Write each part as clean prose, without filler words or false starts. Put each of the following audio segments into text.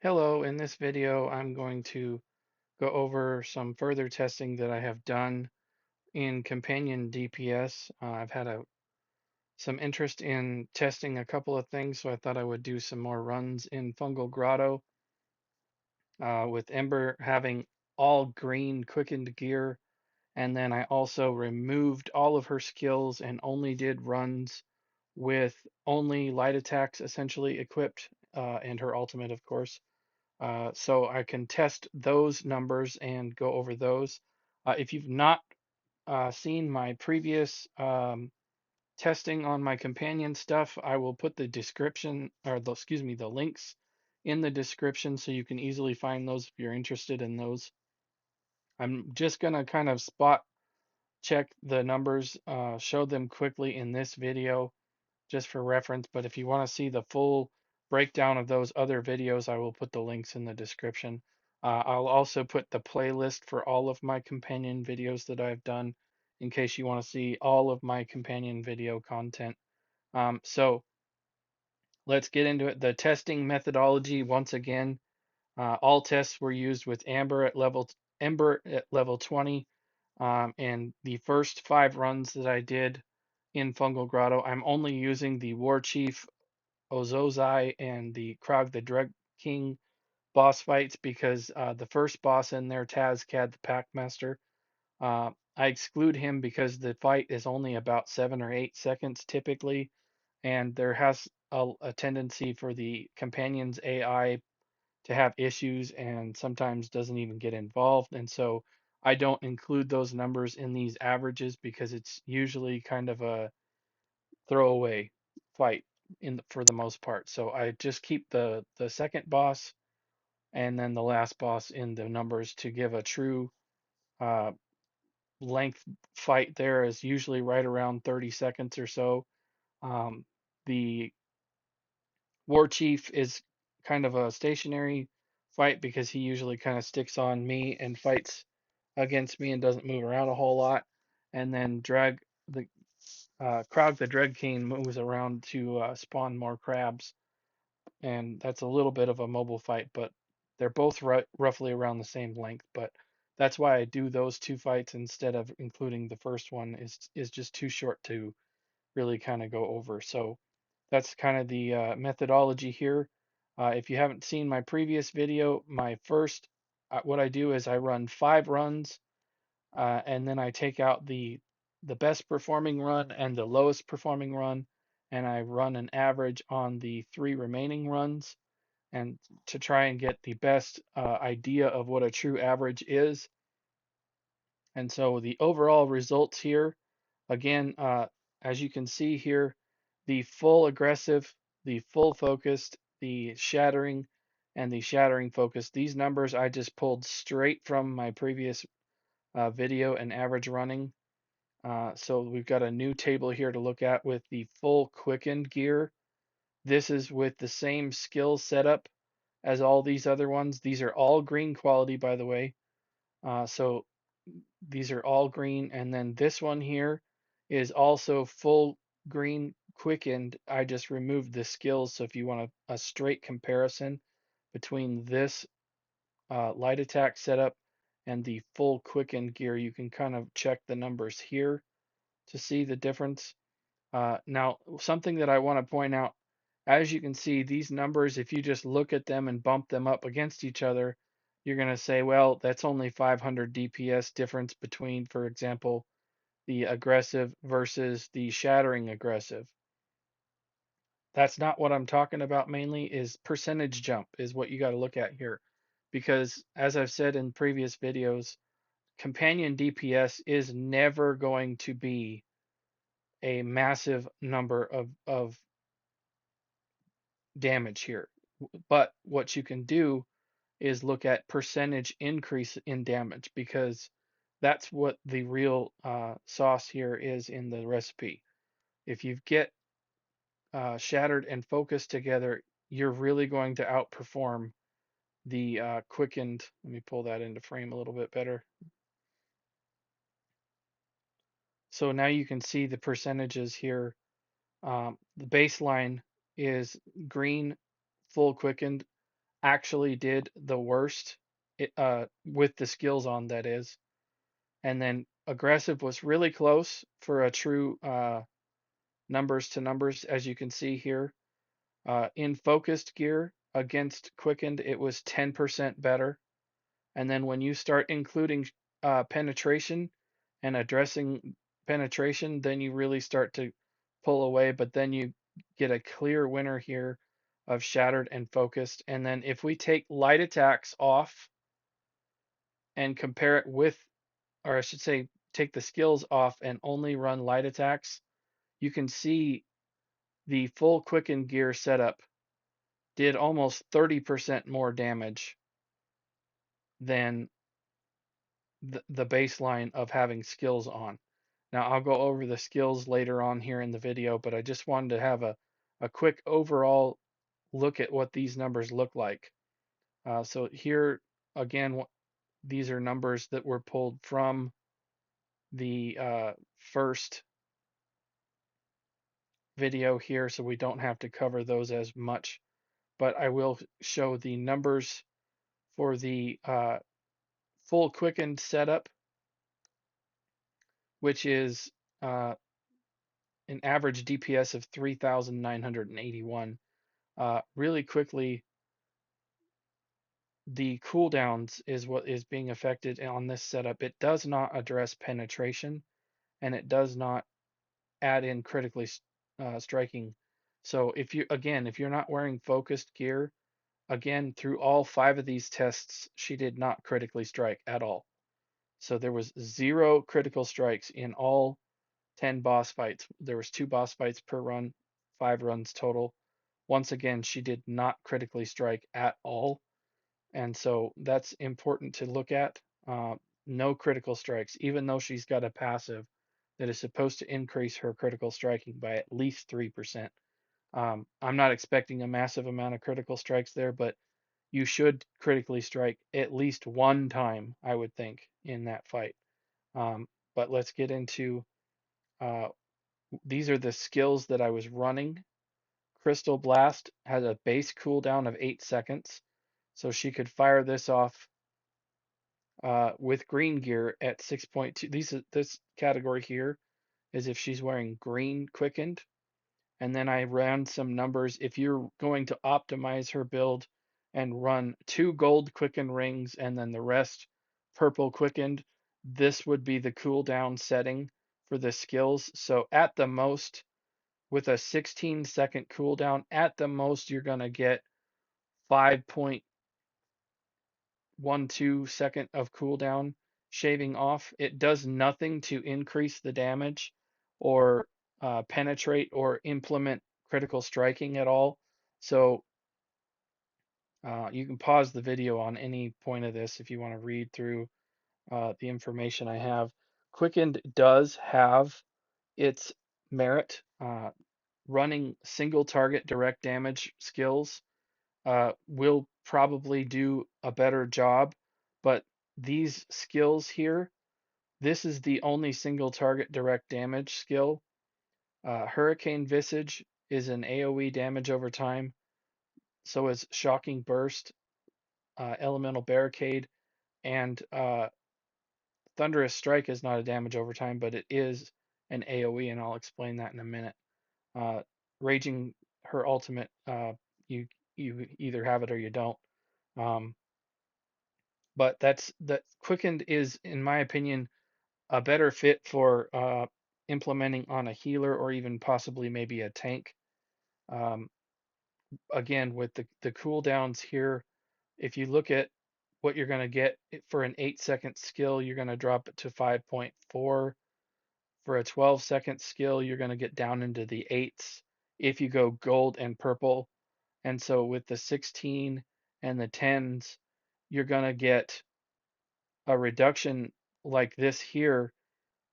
Hello, in this video I'm going to go over some further testing that I have done in companion DPS. I've had some interest in testing a couple of things, so I thought I would do some more runs in Fungal Grotto with Ember having all green quickened gear, and then I also removed all of her skills and only did runs with only light attacks essentially equipped, and her ultimate, of course. So I can test those numbers and go over those. If you've not seen my previous testing on my companion stuff, I will put the description or the links in the description so you can easily find those if you're interested in those. I'm just gonna kind of spot check the numbers, show them quickly in this video just for reference, but if you want to see the full breakdown of those other videos, I will put the links in the description. I'll also put the playlist for all of my companion videos that I've done in case you want to see all of my companion video content. So let's get into it. The testing methodology, once again, all tests were used with Ember at level 20, and the first 5 runs that I did in Fungal Grotto, I'm only using the War Chief Ozozai and the Kra'gh the Dreugh King boss fights because the first boss in there, Tazkad the Packmaster, I exclude him because the fight is only about 7 or 8 seconds typically, and there has a tendency for the companion's AI to have issues and sometimes doesn't even get involved. And so I don't include those numbers in these averages because it's usually kind of a throwaway fight for the most part. So I just keep the second boss and then the last boss in the numbers to give a true uh, length fight. There is usually right around 30 seconds or so. The War Chief is kind of a stationary fight because he usually kind of sticks on me and fights against me and doesn't move around a whole lot. And then the Kra'gh the Dreugh King moves around to spawn more crabs, and that's a little bit of a mobile fight, but they're both roughly around the same length. But that's why I do those 2 fights instead of including the first one is just too short to really kind of go over. So that's kind of the methodology here. If you haven't seen my previous video, my first what I do is I run 5 runs, and then I take out the best performing run and the lowest performing run, and I run an average on the 3 remaining runs, and to try and get the best idea of what a true average is. And so the overall results here, again, as you can see here, the full aggressive, the full focused, the shattering, and the shattering focus. These numbers I just pulled straight from my previous video and average running. So we've got a new table here to look at with the full quickened gear. This is with the same skill setup as all these other ones. These are all green quality, by the way. So these are all green. And then this one here is also full green quickened. I just removed the skills. So if you want a straight comparison between this light attack setup and the full quickened gear, you can kind of check the numbers here to see the difference. Now, something that I want to point out, as you can see, these numbers, if you just look at them and bump them up against each other, you're going to say, well, that's only 500 DPS difference between, for example, the aggressive versus the shattering aggressive. That's not what I'm talking about mainly, is percentage jump is what you got to look at here. Because as I've said in previous videos, companion DPS is never going to be a massive number of damage here. But what you can do is look at percentage increase in damage because that's what the real sauce here is in the recipe. If you get shattered and focused together, you're really going to outperform the quickened. Let me pull that into frame a little bit better. So now you can see the percentages here. The baseline is green, full quickened, actually did the worst with the skills on, that is. And then aggressive was really close for a true numbers to numbers, as you can see here. In focused gear against quickened, it was 10% better. And then when you start including penetration and addressing penetration, then you really start to pull away. But then you get a clear winner here of shattered and focused. And then if we take light attacks off and compare it with, or I should say, take the skills off and only run light attacks, you can see the full quicken gear setup did almost 30% more damage than the baseline of having skills on. Now, I'll go over the skills later on here in the video, but I just wanted to have a quick overall look at what these numbers look like. So here, again, these are numbers that were pulled from the first video here, so we don't have to cover those as much. But I will show the numbers for the full quickened setup, which is an average DPS of 3,981. Really quickly, the cooldowns is what is being affected on this setup. It does not address penetration, and it does not add in critically striking. So if you're not wearing focused gear, again, through all 5 of these tests, she did not critically strike at all. So there was 0 critical strikes in all 10 boss fights. There was 2 boss fights per run, 5 runs total. Once again, she did not critically strike at all. And so that's important to look at. No critical strikes, even though she's got a passive that is supposed to increase her critical striking by at least 3%. I'm not expecting a massive amount of critical strikes there, but you should critically strike at least one time, I would think, in that fight. But let's get into uh, these are the skills that I was running. Crystal Blast has a base cooldown of 8 seconds, so she could fire this off with green gear at 6.2. This category here is if she's wearing green quickened. And then I ran some numbers. If you're going to optimize her build and run 2 gold quickened rings and then the rest purple quickened, this would be the cooldown setting for the skills. So at the most, with a 16-second cooldown, at the most you're going to get 5.12 second of cooldown shaving off. It does nothing to increase the damage or penetrate or implement critical striking at all. So you can pause the video on any point of this if you want to read through the information I have. Quickened does have its merit. Running single target direct damage skills will probably do a better job, but these skills here, this is the only single target direct damage skill. Hurricane Visage is an AoE damage over time. So is Shocking Burst, Elemental Barricade, and Thunderous Strike is not a damage over time, but it is an AoE, and I'll explain that in a minute. Raging, her ultimate, you either have it or you don't. But that Quickened is, in my opinion, a better fit for implementing on a healer or even possibly maybe a tank. Um, again, with the cooldowns here, if you look at what you're going to get for an 8-second skill, you're going to drop it to 5.4. For a 12-second skill, you're going to get down into the 8s if you go gold and purple. And so with the 16 and the 10s, you're going to get a reduction like this here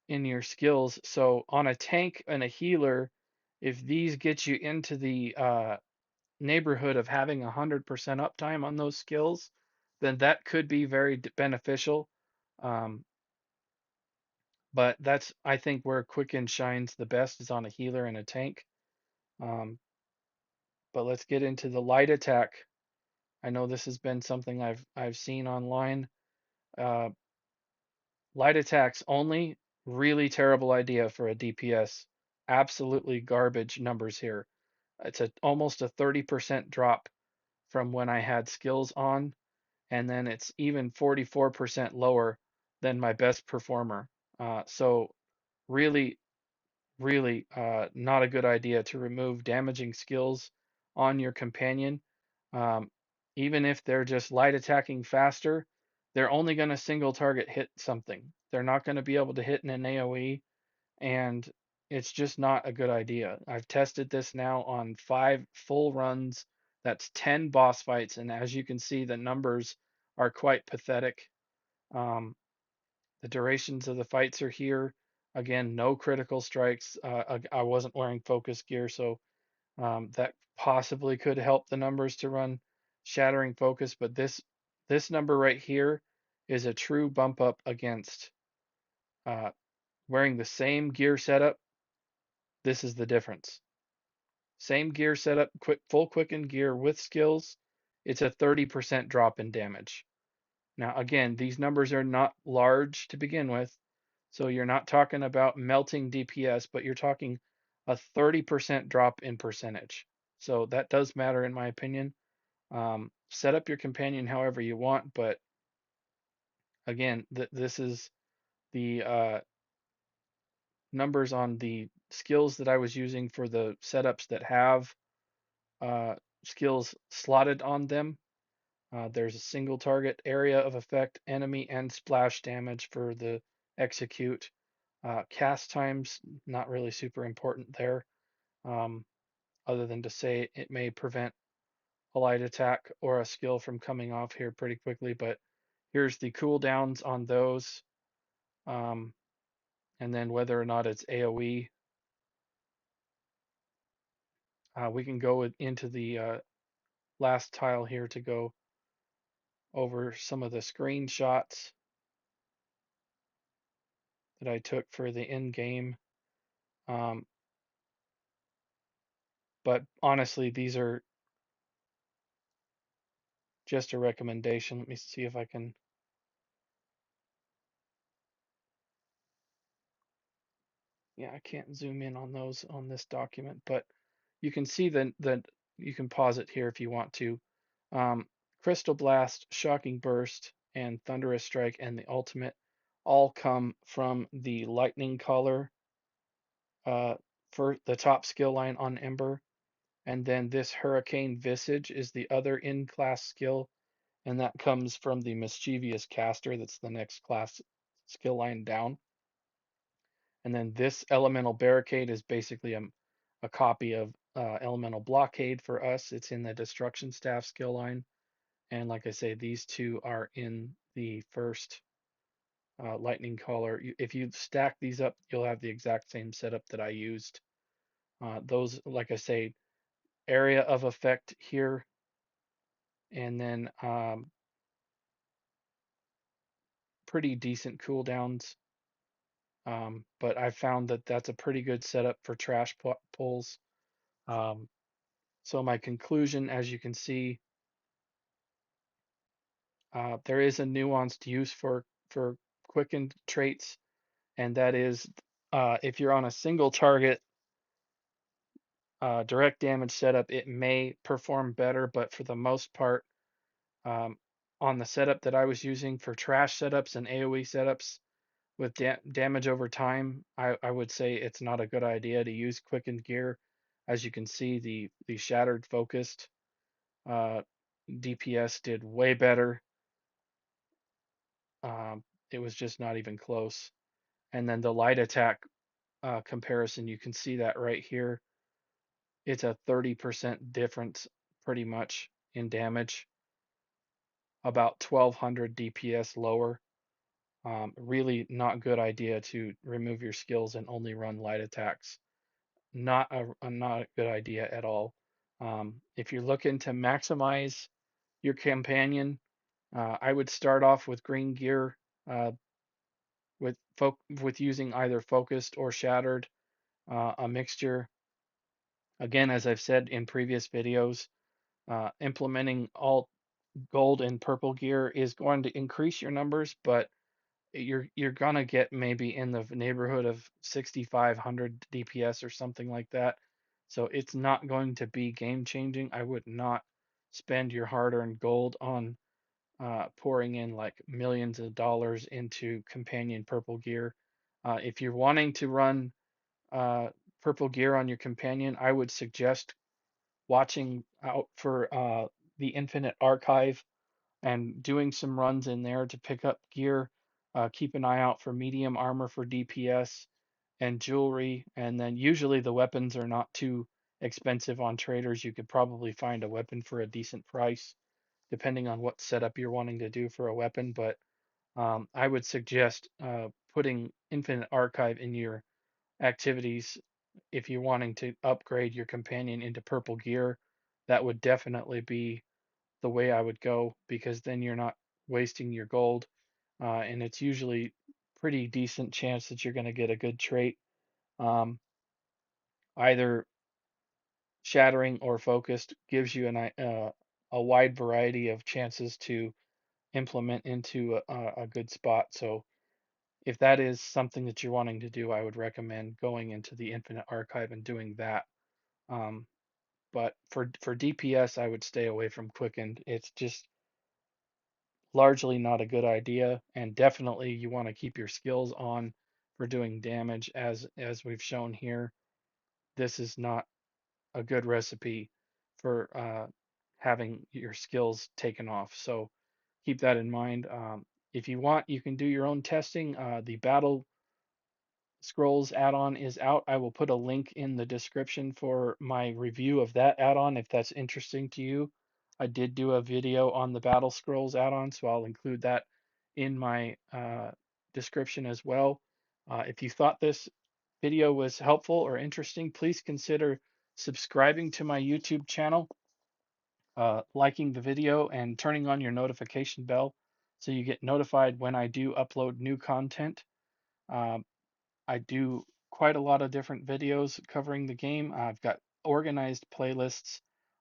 in your skills. So on a tank and a healer, if these get you into the neighborhood of having 100% uptime on those skills, then that could be very beneficial. Um, but that's, I think, where Quicken shines the best is on a healer and a tank. Um, but let's get into the light attack I know this has been something I've seen online. Uh, Light attacks only, really terrible idea for a DPS. Absolutely garbage numbers here. It's almost a 30% drop from when I had skills on, and then it's even 44% lower than my best performer. So really, really not a good idea to remove damaging skills on your companion. Um, Even if they're just light attacking faster, they're only going to single target hit something. They're not going to be able to hit in an AoE, and it's just not a good idea. I've tested this now on 5 full runs. That's 10 boss fights, and as you can see, the numbers are quite pathetic. Um, the durations of the fights are here. Again, no critical strikes. I wasn't wearing focus gear, so that possibly could help the numbers to run shattering focus. But this number right here is a true bump up against uh, wearing the same gear setup. This is the difference. Same gear setup, full quickened gear with skills. It's a 30% drop in damage. Now, again, these numbers are not large to begin with, so you're not talking about melting DPS, but you're talking a 30% drop in percentage. So that does matter in my opinion. Set up your companion however you want, but again, this is the numbers on the skills that I was using for the setups that have uh, skills slotted on them. There's a single target area of effect, enemy, and splash damage for the execute. Cast times, not really super important there, um, other than to say it may prevent a light attack or a skill from coming off here pretty quickly. But here's the cooldowns on those, um, and then whether or not it's AoE. We can go into the last tile here to go over some of the screenshots that I took for the end game. Um, but honestly, these are just a recommendation. Let me see if I can. Yeah, I can't zoom in on those on this document, but you can see that you can pause it here if you want to. Um, Crystal Blast, Shocking Burst, and Thunderous Strike and the Ultimate all come from the Lightning Collar for the top skill line on Ember. And then this Hurricane Visage is the other in-class skill, and that comes from the Mischievous Caster. That's the next class skill line down. And then this Elemental Barricade is basically a copy of Elemental Blockade for us. It's in the Destruction Staff skill line. And like I say, these two are in the first Lightning Collar. If you stack these up, you'll have the exact same setup that I used. Those, like I say, area of effect here, and then pretty decent cooldowns. But I found that that's a pretty good setup for trash pulls. Um, so my conclusion, as you can see, there is a nuanced use for quickened traits, and that is if you're on a single target direct damage setup, it may perform better, but for the most part, um, on the setup that I was using for trash setups and AoE setups with damage over time, I would say it's not a good idea to use quickened gear. As you can see, the shattered focused uh, DPS did way better. Um, it was just not even close. And then the light attack comparison, you can see that right here. It's a 30% difference pretty much in damage, about 1200 DPS lower. Really not good idea to remove your skills and only run light attacks. Not a good idea at all. If you're looking to maximize your companion, I would start off with green gear uh, with using either focused or shattered, a mixture. Again, as I've said in previous videos, implementing all gold and purple gear is going to increase your numbers, but you're gonna get maybe in the neighborhood of 6,500 DPS or something like that. So it's not going to be game changing. I would not spend your hard-earned gold on pouring in like millions of dollars into companion purple gear. If you're wanting to run uh, purple gear on your companion, I would suggest watching out for the Infinite Archive and doing some runs in there to pick up gear. Keep an eye out for medium armor for DPS and jewelry. And then usually the weapons are not too expensive on traders. You could probably find a weapon for a decent price, depending on what setup you're wanting to do for a weapon. But I would suggest putting Infinite Archive in your activities if you're wanting to upgrade your companion into purple gear. That would definitely be the way I would go, because then you're not wasting your gold, and it's usually pretty decent chance that you're going to get a good trait, um, either shattering or focused gives you a wide variety of chances to implement into a good spot. So if that is something that you're wanting to do, I would recommend going into the Infinite Archive and doing that. Um, but for DPS, I would stay away from Quickened. It's just largely not a good idea, and definitely you want to keep your skills on for doing damage, as we've shown here. This is not a good recipe for having your skills taken off. So keep that in mind. If you want, you can do your own testing. The battle Scrolls add-on is out. I will put a link in the description for my review of that add-on if that's interesting to you. I did do a video on the Battle Scrolls add-on, so I'll include that in my description as well. If you thought this video was helpful or interesting, please consider subscribing to my YouTube channel, liking the video, and turning on your notification bell so you get notified when I do upload new content. Um, I do quite a lot of different videos covering the game. I've got organized playlists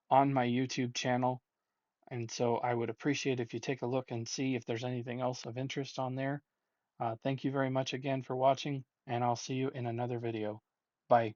on my YouTube channel, and so I would appreciate if you take a look and see if there's anything else of interest on there. Thank you very much again for watching, and I'll see you in another video. Bye.